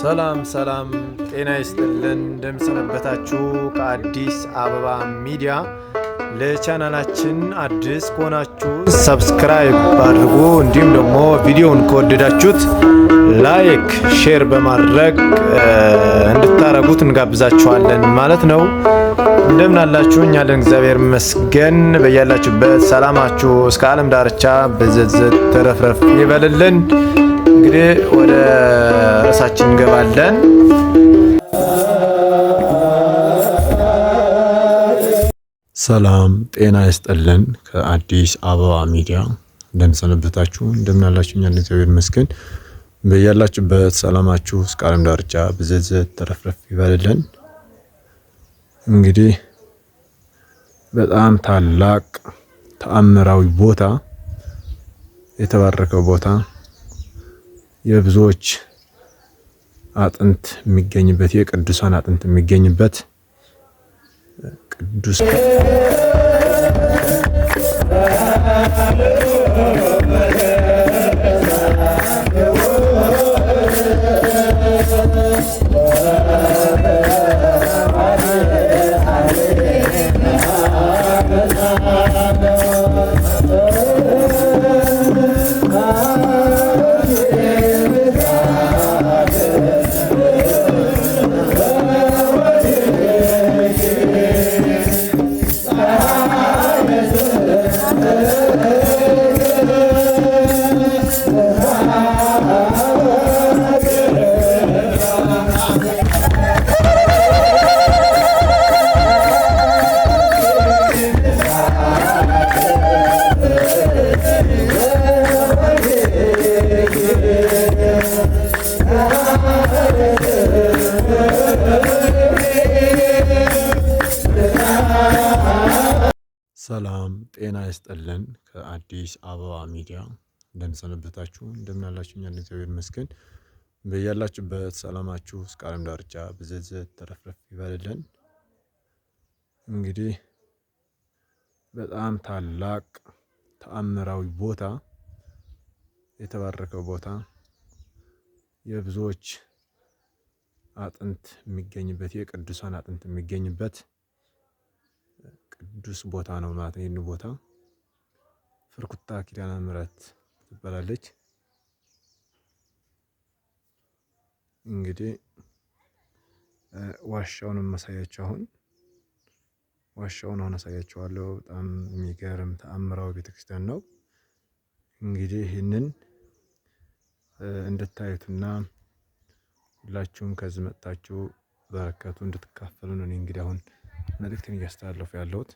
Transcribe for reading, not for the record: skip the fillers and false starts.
ሰላም ሰላም፣ ጤና ይስጥልን። እንደምሰነበታችሁ ከአዲስ አበባ ሚዲያ። ለቻናላችን አዲስ ከሆናችሁ ሰብስክራይብ አድርጉ። እንዲሁም ደግሞ ቪዲዮውን ከወደዳችሁት ላይክ፣ ሼር በማድረግ እንድታረጉት እንጋብዛችኋለን ማለት ነው። እንደምን አላችሁ? እኛ አለን እግዚአብሔር ይመስገን። በያላችሁበት ሰላማችሁ እስከ ዓለም ዳርቻ በዘዘት ተረፍረፍ ይበልልን። እንግዲህ ወደ ርዕሳችን እንገባለን። ሰላም ጤና ይስጥልን። ከአዲስ አበባ ሚዲያ እንደምሰነበታችሁ፣ እንደምናላችሁ እኛ እግዚአብሔር ይመስገን። በያላችሁበት ሰላማችሁ እስከ ዓለም ዳርቻ በዘዘት ተረፍረፍ ይበልልን። እንግዲህ በጣም ታላቅ ተአምራዊ ቦታ፣ የተባረከው ቦታ፣ የብዙዎች አጥንት የሚገኝበት፣ የቅዱሳን አጥንት የሚገኝበት ቅዱስ ሰላም ጤና ይስጥልን። ከአዲስ አበባ ሚዲያ እንደምሰነበታችሁ፣ እንደምናላችሁ እኛ እግዚአብሔር ይመስገን። በያላችሁበት ሰላማችሁ እስከ ዓለም ዳርቻ በዘዘት ተረፍረፍ ይበልልን። እንግዲህ በጣም ታላቅ ተአምራዊ ቦታ፣ የተባረከው ቦታ፣ የብዙዎች አጥንት የሚገኝበት፣ የቅዱሳን አጥንት የሚገኝበት ቅዱስ ቦታ ነው ማለት ነው። ይህን ቦታ ፍርኩታ ኪዳነ ምሕረት ትባላለች። እንግዲህ ዋሻውን ማሳያችሁ ዋሻውን አሳያችኋለሁ። በጣም የሚገርም ተአምራዊ ቤተክርስቲያን ነው። እንግዲህ ይህንን እንድታዩትና ሁላችሁም ከዚህ መጣችሁ በረከቱ እንድትካፈሉ ነው። እንግዲህ አሁን መልእክትን እያስተላለፉ ያለሁት